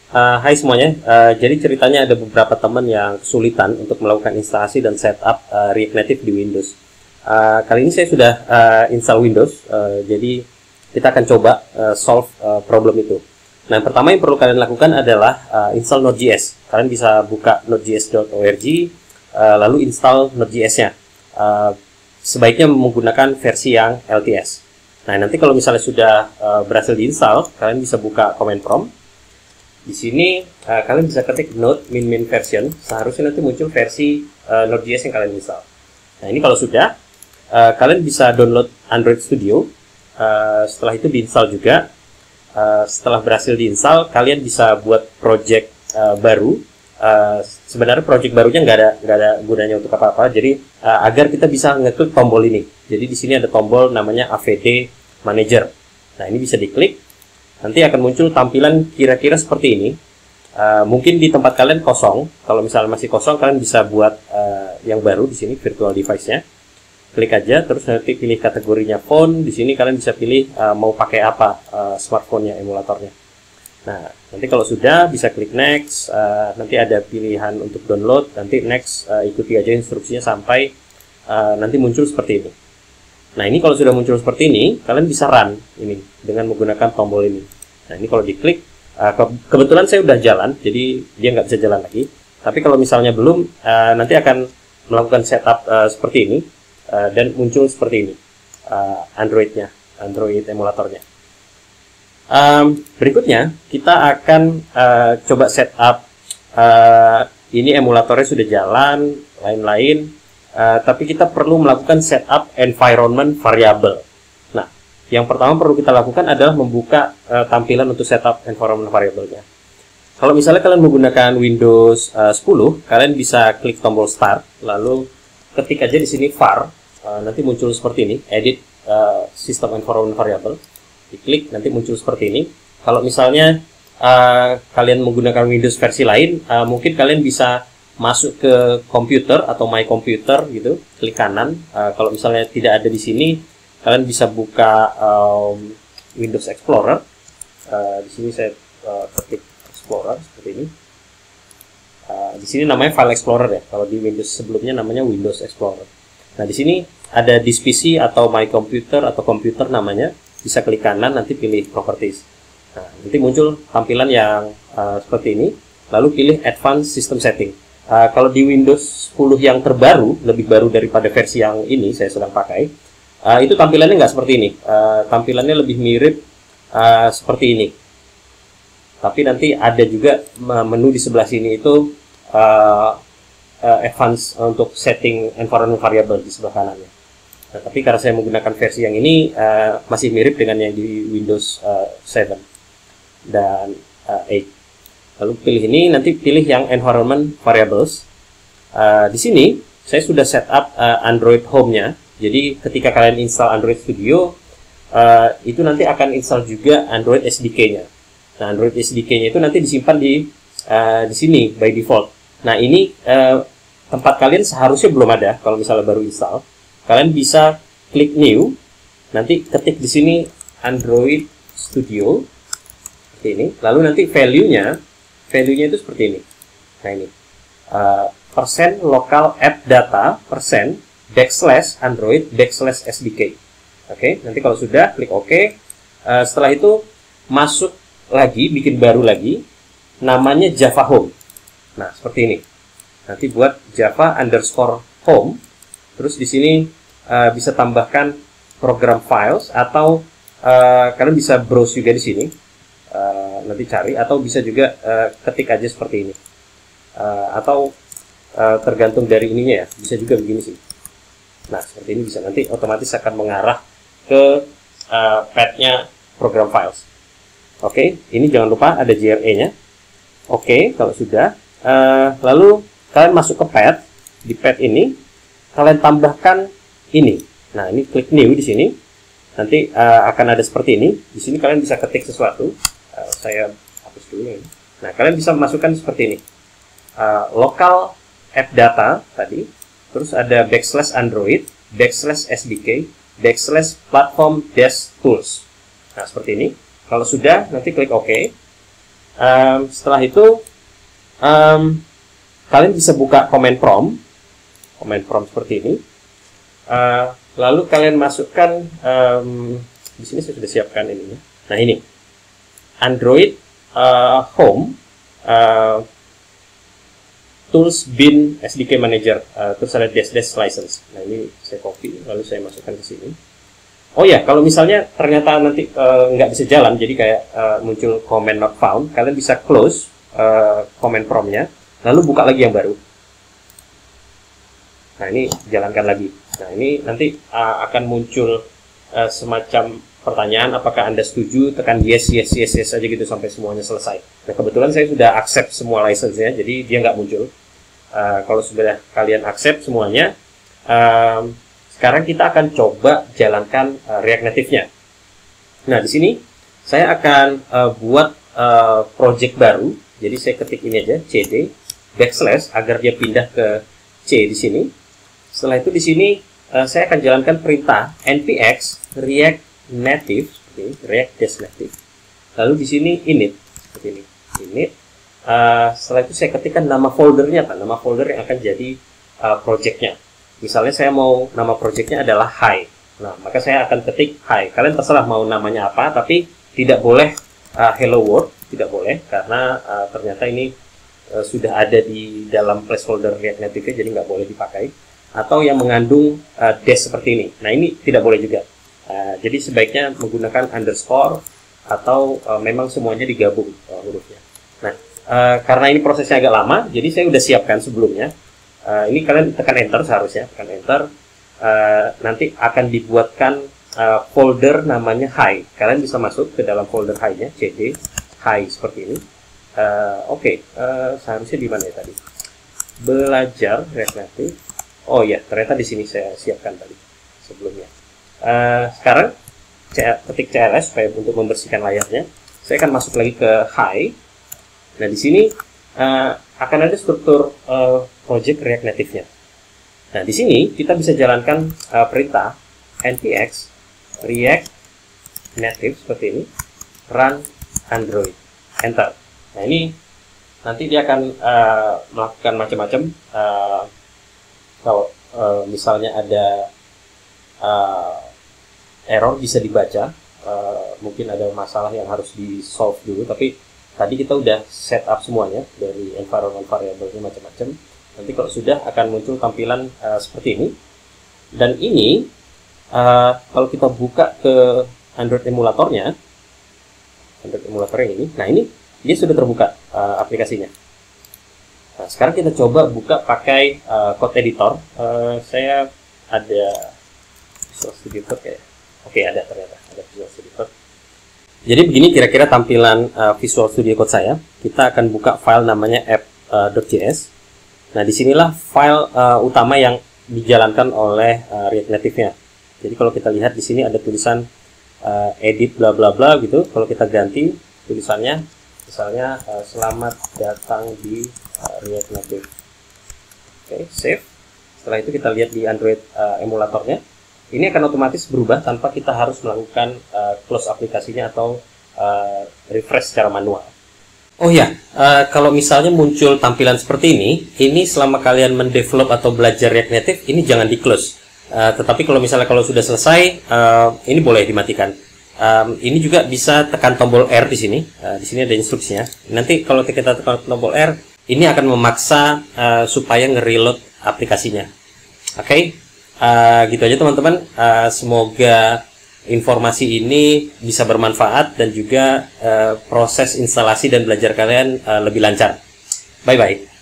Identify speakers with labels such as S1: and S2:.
S1: Hai semuanya, jadi ceritanya ada beberapa teman yang kesulitan untuk melakukan instalasi dan setup React Native di Windows. Kali ini saya sudah install Windows, jadi kita akan coba solve problem itu. Nah, yang pertama yang perlu kalian lakukan adalah install Node.js. Kalian bisa buka nodejs.org, lalu install Node.js-nya. Sebaiknya menggunakan versi yang LTS. Nah, nanti kalau misalnya sudah berhasil diinstal, kalian bisa buka command prompt. Di sini kalian bisa ketik node min version, seharusnya nanti muncul versi Node.js yang kalian install. Nah, ini kalau sudah, kalian bisa download Android Studio. Setelah itu diinstal juga. Setelah berhasil diinstal, kalian bisa buat project baru. Sebenarnya project barunya nggak ada gunanya untuk apa-apa. Jadi agar kita bisa ngeklik tombol ini. Jadi di sini ada tombol namanya AVD Manager. Nah, ini bisa diklik. Nanti akan muncul tampilan kira-kira seperti ini. Mungkin di tempat kalian kosong. Kalau misalnya masih kosong, kalian bisa buat yang baru di sini, virtual device-nya. Klik aja, terus nanti pilih kategorinya phone. Di sini kalian bisa pilih mau pakai apa smartphone-nya, emulatornya. Nah, nanti kalau sudah bisa klik next. Nanti ada pilihan untuk download. Nanti next, ikuti aja instruksinya sampai nanti muncul seperti ini. Nah, ini kalau sudah muncul seperti ini, kalian bisa run ini dengan menggunakan tombol ini. Nah, ini kalau diklik, kebetulan saya udah jalan, jadi dia nggak bisa jalan lagi. Tapi kalau misalnya belum, nanti akan melakukan setup seperti ini, dan muncul seperti ini, Android emulatornya. Berikutnya, kita akan coba setup, ini emulatornya sudah jalan, lain-lain. Tapi kita perlu melakukan setup environment variable. Nah, yang pertama perlu kita lakukan adalah membuka tampilan untuk setup environment variable-nya. Kalau misalnya kalian menggunakan Windows 10, kalian bisa klik tombol Start, lalu ketik aja di sini var, nanti muncul seperti ini, Edit System Environment Variable. Diklik, nanti muncul seperti ini. Kalau misalnya kalian menggunakan Windows versi lain, mungkin kalian bisa masuk ke komputer atau My Computer gitu, klik kanan. Kalau misalnya tidak ada di sini, kalian bisa buka Windows Explorer. Di sini saya ketik Explorer seperti ini. Di sini namanya File Explorer ya. Kalau di Windows sebelumnya namanya Windows Explorer. Nah, di sini ada This PC atau My Computer atau Computer namanya. Bisa klik kanan, nanti pilih Properties. Nah, nanti muncul tampilan yang seperti ini. Lalu pilih Advanced System Setting. Kalau di Windows 10 yang terbaru, lebih baru daripada versi yang ini saya sedang pakai, itu tampilannya nggak seperti ini. Tampilannya lebih mirip seperti ini. Tapi nanti ada juga menu di sebelah sini itu advance untuk setting environment variable di sebelah kanannya. Nah, tapi karena saya menggunakan versi yang ini, masih mirip dengan yang di Windows 7 dan 8. Lalu pilih ini, nanti pilih yang environment variables. Di sini saya sudah setup Android Home-nya. Jadi ketika kalian install Android Studio, itu nanti akan install juga Android SDK-nya. Nah, Android SDK-nya itu nanti disimpan di sini by default. Nah, ini tempat kalian seharusnya belum ada kalau misalnya baru install. Kalian bisa klik New, nanti ketik di sini Android Studio seperti ini. Lalu nanti value-nya itu seperti ini. Nah, ini persen local app data persen \android \sdk. Oke, nanti kalau sudah klik OK. Setelah itu masuk lagi, bikin baru lagi, namanya Java Home. Nah, seperti ini. Nanti buat Java_Home. Terus di sini bisa tambahkan program files, atau kalian bisa browse juga di sini. Nanti cari, atau bisa juga ketik aja seperti ini, atau tergantung dari ininya ya, bisa juga begini sih. Nah, seperti ini bisa, nanti otomatis akan mengarah ke path-nya program files. Oke, ini jangan lupa ada JRE-nya. Oke, kalau sudah, lalu kalian masuk ke path. Di path ini kalian tambahkan ini. Nah, ini klik new di sini. Nanti akan ada seperti ini. Di sini kalian bisa ketik sesuatu. Saya hapus dulu ini. Nah, kalian bisa masukkan seperti ini. Local app data tadi. Terus ada \android \sdk \platform-tools. Nah, seperti ini. Kalau sudah, nanti klik OK. Setelah itu kalian bisa buka command prompt seperti ini. Lalu kalian masukkan di sini saya sudah siapkan ininya. Nah ini Android Home Tools bin SDK Manager, terus ada dash license. Nah ini saya copy lalu saya masukkan ke sini. Oh ya, kalau misalnya ternyata nanti nggak bisa jalan, jadi kayak muncul command not found, kalian bisa close command prompt-nya, lalu buka lagi yang baru. Nah ini jalankan lagi. Nah ini nanti akan muncul semacam pertanyaan, apakah Anda setuju, tekan yes aja gitu sampai semuanya selesai. Nah kebetulan saya sudah accept semua license-nya, jadi dia nggak muncul. Kalau sudah kalian accept semuanya, sekarang kita akan coba jalankan React Native-nya. Nah di sini saya akan buat project baru, jadi saya ketik ini aja, cd / agar dia pindah ke C di sini. Setelah itu di sini saya akan jalankan perintah npx react native, react-native. Lalu di sini init seperti ini. Init. Setelah itu saya ketikkan nama foldernya, nama folder yang akan jadi projectnya. Misalnya saya mau nama projectnya adalah hi. Nah, maka saya akan ketik hi. Kalian terserah mau namanya apa, tapi tidak boleh hello world, tidak boleh karena ternyata ini sudah ada di dalam placeholder React Native, jadi nggak boleh dipakai. Atau yang mengandung dash seperti ini. Nah, ini tidak boleh juga. Jadi sebaiknya menggunakan underscore atau memang semuanya digabung hurufnya. Nah, karena ini prosesnya agak lama, jadi saya sudah siapkan sebelumnya. Ini kalian tekan enter seharusnya, tekan enter. Nanti akan dibuatkan folder namanya hi. Kalian bisa masuk ke dalam folder hi-nya, cd hi seperti ini. Seharusnya di mana ya tadi? Belajar React Native. Oh ya, ternyata di sini saya siapkan tadi sebelumnya. Sekarang saya ketik cls supaya untuk membersihkan layarnya. Saya akan masuk lagi ke hi. Nah di sini akan ada struktur project React Native-nya. Nah di sini kita bisa jalankan perintah npx react native seperti ini, run android, enter. Nah ini nanti dia akan melakukan macam-macam. Kalau misalnya ada error bisa dibaca, mungkin ada masalah yang harus di solve dulu, tapi tadi kita udah set up semuanya dari environment variable-nya macam-macam. Nanti kalau sudah akan muncul tampilan seperti ini. Dan ini kalau kita buka ke Android emulatornya, ini, nah ini dia sudah terbuka aplikasinya. Nah, sekarang kita coba buka pakai code editor. Saya ada Visual Studio Code kayak. Oke, ada ternyata ada Visual Studio Code. Jadi begini kira-kira tampilan Visual Studio Code saya. Kita akan buka file namanya app.js. Nah, disinilah file utama yang dijalankan oleh React Native-nya. Jadi kalau kita lihat di sini ada tulisan edit bla bla bla gitu. Kalau kita ganti tulisannya, misalnya selamat datang di React Native. Oke, save. Setelah itu kita lihat di Android emulatornya. Ini akan otomatis berubah tanpa kita harus melakukan close aplikasinya atau refresh secara manual. Oh ya, kalau misalnya muncul tampilan seperti ini selama kalian mendevelop atau belajar React Native, ini jangan di-close. Tetapi kalau misalnya sudah selesai, ini boleh dimatikan. Ini juga bisa tekan tombol R di sini. Di sini ada instruksinya. Nanti kalau kita tekan tombol R, ini akan memaksa supaya nge-reload aplikasinya. Oke, gitu aja teman-teman. Semoga informasi ini bisa bermanfaat dan juga proses instalasi dan belajar kalian lebih lancar. Bye-bye.